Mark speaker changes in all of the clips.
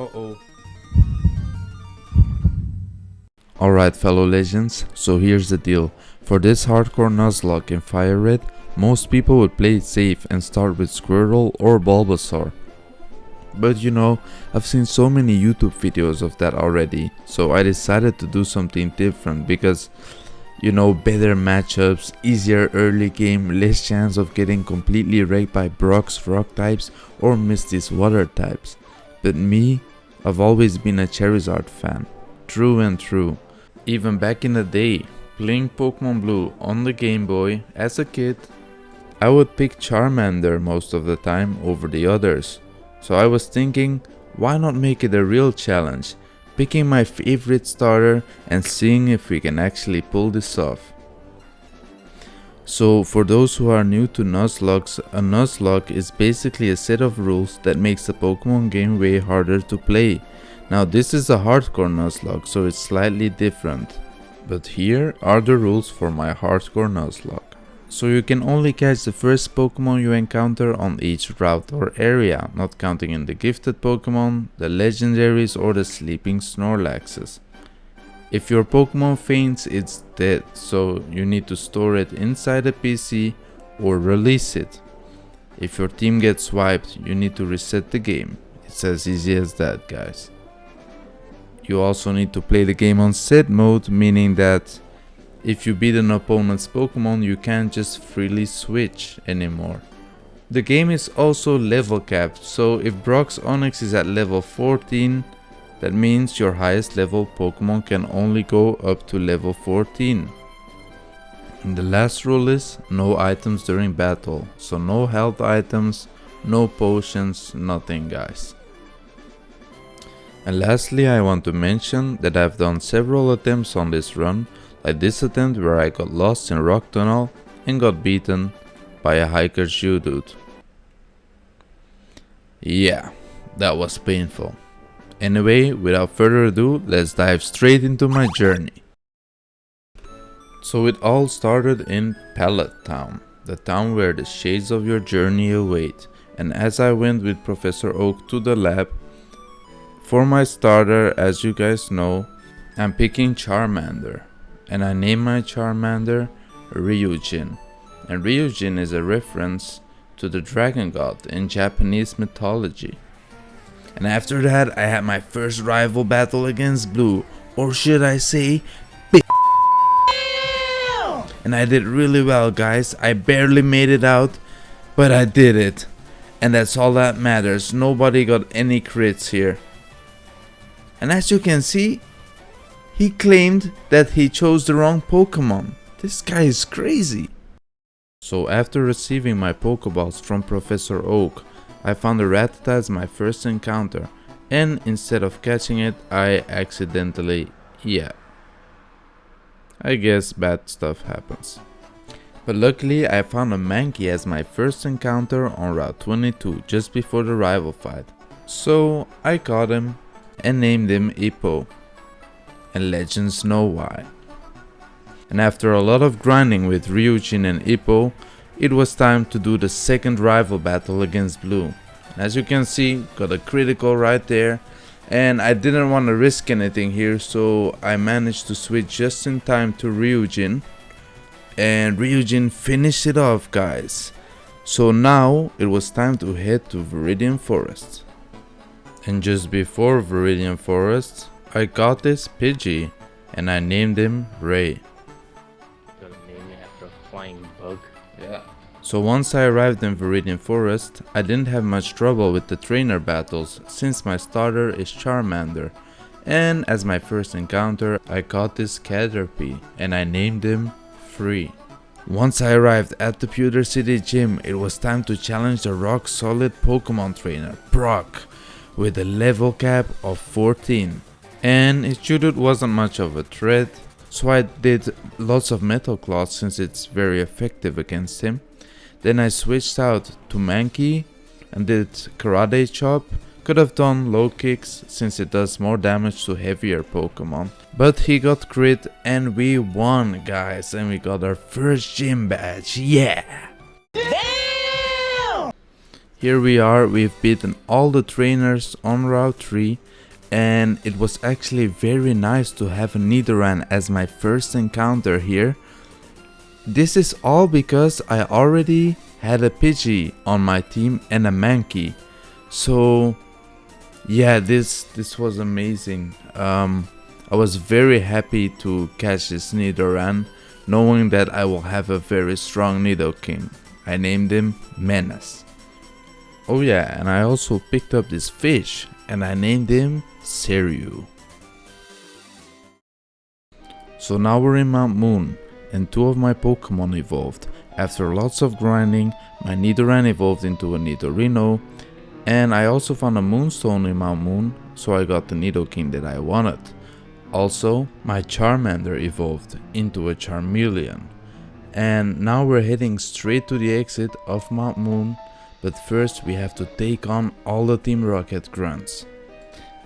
Speaker 1: Uh-oh. Alright fellow legends, so here's the deal. For this hardcore Nuzlocke in FireRed, most people would play it safe and start with Squirtle or Bulbasaur. But you know, I've seen so many YouTube videos of that already, so I decided to do something different because, you know, better matchups, easier early game, less chance of getting completely wrecked by Brock's rock types or Misty's water types. But me, I've always been a Charizard fan, true and true. Even back in the day, playing Pokémon Blue on the Game Boy as a kid, I would pick Charmander most of the time over the others. So I was thinking, why not make it a real challenge, picking my favorite starter and seeing if we can actually pull this off. So for those who are new to Nuzlocke, a Nuzlocke is basically a set of rules that makes the Pokemon game way harder to play. Now this is a hardcore Nuzlocke, so it's slightly different. But here are the rules for my hardcore Nuzlocke. So you can only catch the first Pokemon you encounter on each route or area, not counting in the gifted Pokemon, the legendaries or the sleeping Snorlaxes. If your Pokemon faints, it's dead, so you need to store it inside a PC or release it. If your team gets wiped, you need to reset the game. It's as easy as that, guys. You also need to play the game on set mode, meaning that if you beat an opponent's Pokemon, you can't just freely switch anymore. The game is also level capped, so if Brock's Onix is at level 14, that means your highest level Pokemon can only go up to level 14. And the last rule is no items during battle, so no health items, no potions, nothing, guys. And lastly, I want to mention that I've done several attempts on this run, like this attempt where I got lost in Rock Tunnel and got beaten by a hiker Geodude. Yeah, that was painful. Anyway, without further ado, let's dive straight into my journey. So it all started in Pallet Town, the town where the shades of your journey await. And as I went with Professor Oak to the lab, for my starter, as you guys know, I'm picking Charmander. And I named my Charmander Ryujin. And Ryujin is a reference to the dragon god in Japanese mythology. And after that, I had my first rival battle against Blue, or should I say, and I did really well, guys. I barely made it out, but I did it. And that's all that matters. Nobody got any crits here. And as you can see, he claimed that he chose the wrong Pokemon. This guy is crazy. So after receiving my Pokeballs from Professor Oak, I found a Rattata as my first encounter, and instead of catching it, I accidentally, I guess bad stuff happens. But luckily I found a Mankey as my first encounter on Route 22 just before the rival fight. So I caught him and named him Ippo. And legends know why. And after a lot of grinding with Ryujin and Ippo, it was time to do the second rival battle against Blue. As you can see, got a critical right there, and I didn't want to risk anything here, so I managed to switch just in time to Ryujin, and Ryujin finished it off, guys. So now it was time to head to Viridian Forest. And just before Viridian Forest, I got this Pidgey, and I named him Ray.
Speaker 2: Gonna name it after a flying bug.
Speaker 1: Yeah. So once I arrived in Viridian Forest, I didn't have much trouble with the trainer battles, since my starter is Charmander. And as my first encounter, I caught this Caterpie, and I named him Free. Once I arrived at the Pewter City Gym, it was time to challenge the rock solid Pokemon trainer, Brock, with a level cap of 14. And his Geodude wasn't much of a threat, so I did lots of Metal Claws since it's very effective against him. Then I switched out to Mankey and did Karate Chop. Could have done low kicks since it does more damage to heavier Pokemon. But he got crit and we won, guys, and we got our first gym badge, yeah! Damn! Here we are, we've beaten all the trainers on Route 3, and it was actually very nice to have a Nidoran as my first encounter here. This is all because I already had a Pidgey on my team and a Mankey. So yeah, this was amazing. I was very happy to catch this Nidoran, knowing that I will have a very strong Nidoking. I named him Menace. Oh yeah, and I also picked up this fish and I named him Seryu. So now we're in Mount Moon and two of my Pokemon evolved. After lots of grinding, my Nidoran evolved into a Nidorino, and I also found a Moonstone in Mount Moon, so I got the Nidoking that I wanted. Also, my Charmander evolved into a Charmeleon. And now we're heading straight to the exit of Mount Moon, but first we have to take on all the Team Rocket grunts.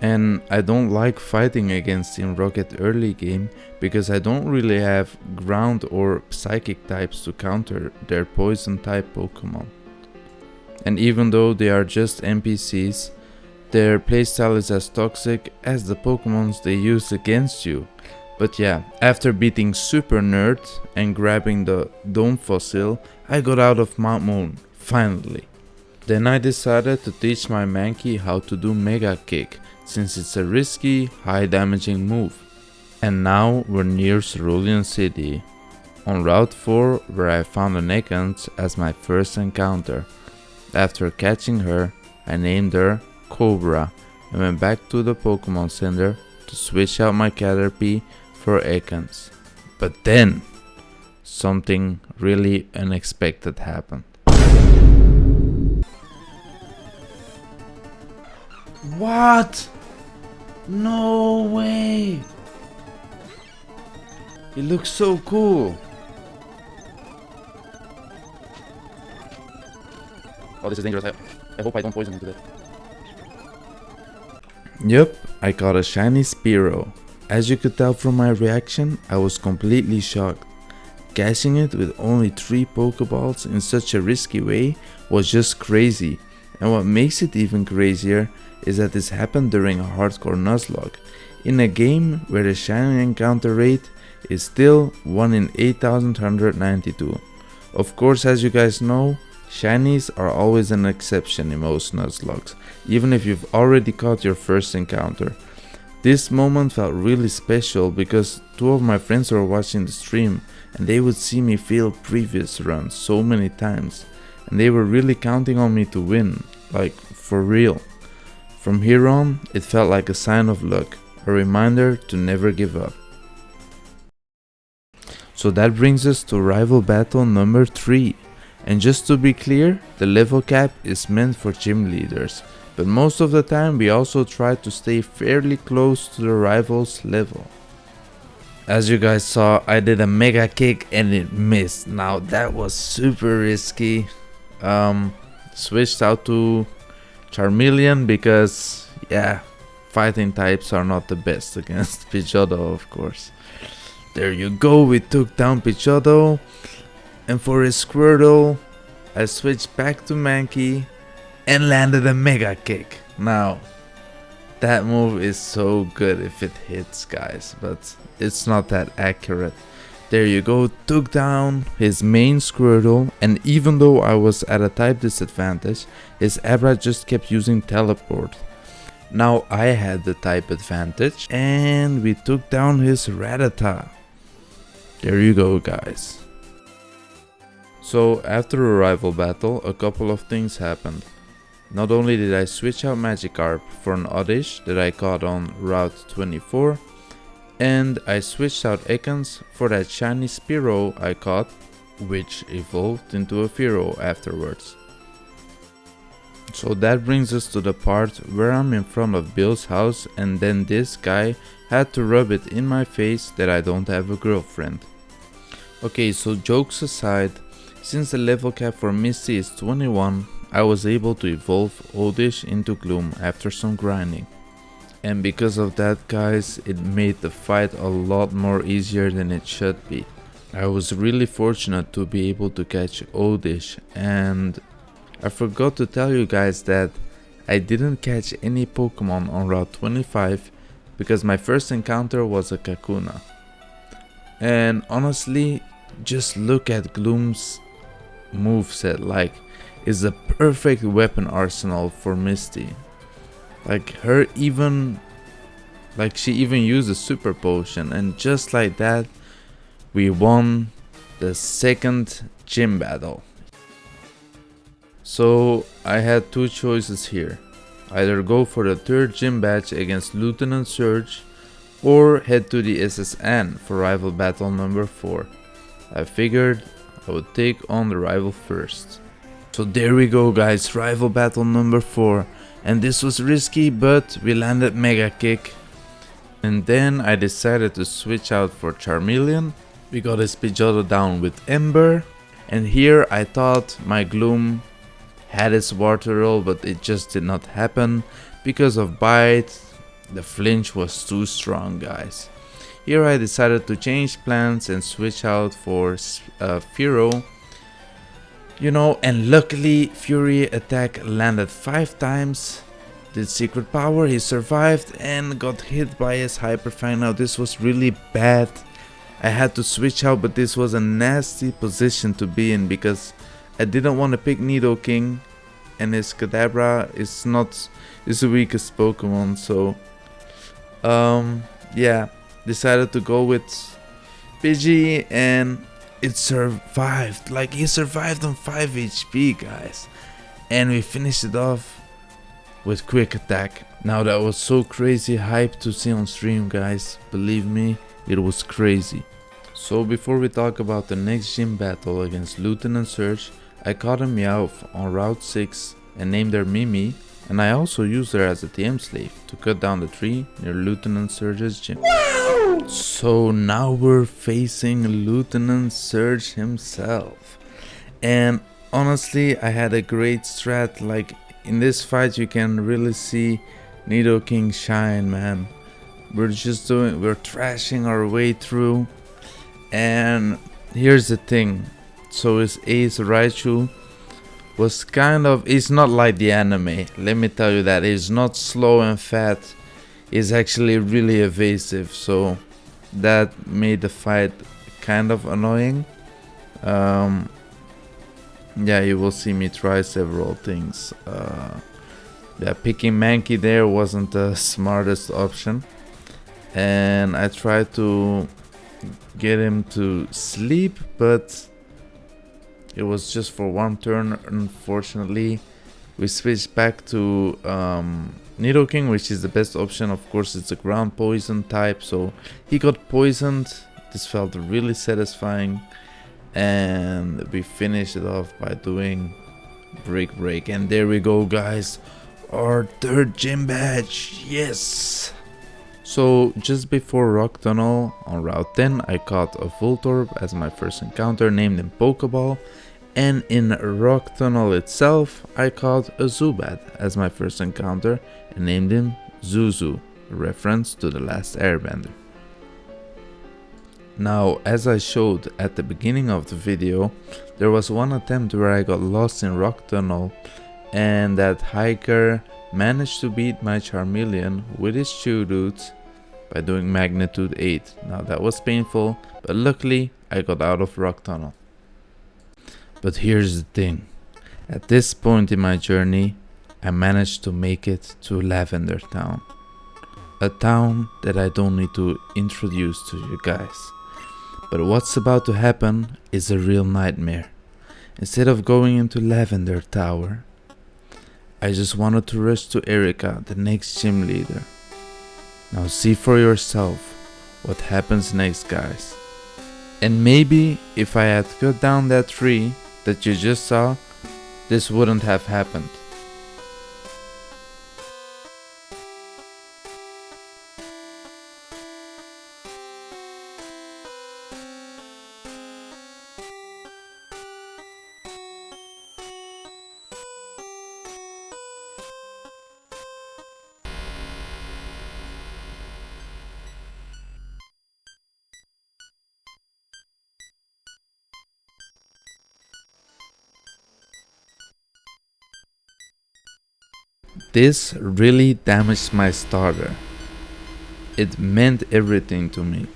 Speaker 1: And I don't like fighting against Team Rocket early game because I don't really have ground or psychic types to counter their poison type Pokemon. And even though they are just NPCs, their playstyle is as toxic as the Pokemons they use against you. But yeah, after beating Super Nerd and grabbing the Dome Fossil, I got out of Mount Moon, finally. Then I decided to teach my Mankey how to do Mega Kick, since it's a risky, high damaging move. And now we're near Cerulean City, on Route 4 where I found an Ekans as my first encounter. After catching her, I named her Cobra and went back to the Pokemon Center to switch out my Caterpie for Ekans. But then, something really unexpected happened. What? No way! It looks so cool! Oh, this is dangerous. I hope I don't poison him to death. Yep, I caught a shiny Spearow. As you could tell from my reaction, I was completely shocked. Catching it with only 3 Pokeballs in such a risky way was just crazy. And what makes it even crazier is that this happened during a hardcore Nuzlocke, in a game where the shiny encounter rate is still 1 in 8,192. Of course, as you guys know, shinies are always an exception in most Nuzlocks, even if you've already caught your first encounter. This moment felt really special because 2 of my friends were watching the stream and they would see me fail previous runs so many times, and they were really counting on me to win, like for real. From here on, it felt like a sign of luck, a reminder to never give up. So that brings us to rival battle number 3. And just to be clear, the level cap is meant for gym leaders, but most of the time we also try to stay fairly close to the rival's level. As you guys saw, I did a Mega Kick and it missed. Now that was super risky. Switched out to Charmeleon because, yeah, fighting types are not the best against Pidgeotto, of course. There you go, we took down Pidgeotto. And for his Squirtle, I switched back to Mankey and landed a Mega Kick. Now, that move is so good if it hits, guys, but it's not that accurate. There you go, took down his main Squirtle, and even though I was at a type disadvantage, his Abra just kept using Teleport. Now I had the type advantage, and we took down his Rattata. There you go, guys. So after a rival battle, a couple of things happened. Not only did I switch out Magikarp for an Oddish that I caught on Route 24, and I switched out Ekans for that shiny Spearow I caught, which evolved into a Fearow afterwards. So that brings us to the part where I'm in front of Bill's house and then this guy had to rub it in my face that I don't have a girlfriend. Okay, so jokes aside, since the level cap for Misty is 21, I was able to evolve Oddish into Gloom after some grinding. And because of that, guys, it made the fight a lot more easier than it should be. I was really fortunate to be able to catch Oddish, and I forgot to tell you guys that I didn't catch any Pokemon on Route 25 because my first encounter was a Kakuna. And honestly, just look at Gloom's moveset, like, is a perfect weapon arsenal for Misty. Like she even used a super potion, and just like that, we won the second gym battle. So I had two choices here. Either go for the third gym badge against Lieutenant Surge, or head to the SSN for rival battle number 4. I figured I would take on the rival first. So there we go guys, rival battle number 4. And this was risky, but we landed Mega Kick. And then I decided to switch out for Charmeleon. We got his Pidgeotto down with Ember. And here I thought my Gloom had his water roll, but it just did not happen because of Bite. The flinch was too strong, guys. Here I decided to change plans and switch out for Fearow. You know, and luckily Fury attack landed 5 times. Did secret power, he survived and got hit by his Hyper Fang. Now this was really bad. I had to switch out, but this was a nasty position to be in because I didn't want to pick Nidoking, and his Kadabra is the weakest Pokemon, so yeah, decided to go with Pidgey, and it survived. Like, he survived on 5 HP, guys, and we finished it off with Quick Attack. Now that was so crazy hype to see on stream, guys. Believe me, it was crazy. So before we talk about the next gym battle against Lieutenant Surge, I caught a Meowth on Route 6 and named her Mimi, and I also used her as a TM slave to cut down the tree near Lieutenant Surge's gym. Wow! So now we're facing Lieutenant Surge himself. And honestly, I had a great strat. Like, in this fight you can really see Nidoking shine, man. We're trashing our way through. And here's the thing, so his ace Raichu was he's not like the anime, let me tell you that. He's not slow and fat, he's actually really evasive, so that made the fight kind of annoying. Yeah, you will see me try several things. Yeah, picking Mankey there wasn't the smartest option, and I tried to get him to sleep, but it was just for one turn. Unfortunately, we switched back to Nidoking, which is the best option. Of course, it's a ground poison type, so he got poisoned. This felt really satisfying, and we finished it off by doing Brick Break. And there we go, guys, our third gym badge. Yes. So just before Rock Tunnel on Route 10, I caught a Voltorb as my first encounter, named him Pokeball. And in Rock Tunnel itself, I caught a Zubat as my first encounter and named him Zuzu, a reference to The Last Airbender. Now, as I showed at the beginning of the video, there was one attempt where I got lost in Rock Tunnel, and that hiker managed to beat my Charmeleon with his Geodude by doing magnitude 8. Now that was painful, but luckily I got out of Rock Tunnel. But here's the thing, at this point in my journey, I managed to make it to Lavender Town. A town that I don't need to introduce to you guys. But what's about to happen is a real nightmare. Instead of going into Lavender Tower, I just wanted to rush to Erika, the next gym leader. Now see for yourself what happens next, guys. And maybe if I had cut down that tree that you just saw, this wouldn't have happened. This really damaged my starter. It meant everything to me.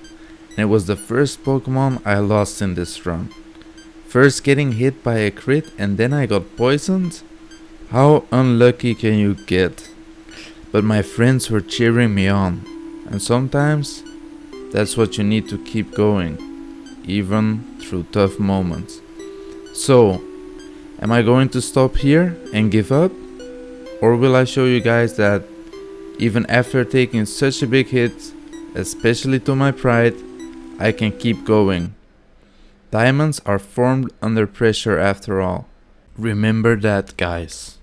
Speaker 1: And it was the first Pokemon I lost in this run. First getting hit by a crit and then I got poisoned? How unlucky can you get? But my friends were cheering me on. And sometimes that's what you need to keep going, even through tough moments. So, am I going to stop here and give up? Or will I show you guys that even after taking such a big hit, especially to my pride, I can keep going. Diamonds are formed under pressure after all. Remember that, guys.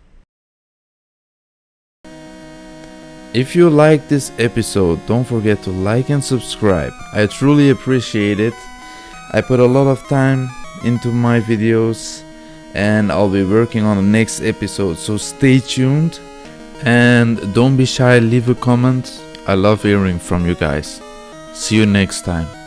Speaker 1: If you like this episode, don't forget to like and subscribe. I truly appreciate it. I put a lot of time into my videos and I'll be working on the next episode, so stay tuned and don't be shy, leave a comment. I love hearing from you guys. See you next time.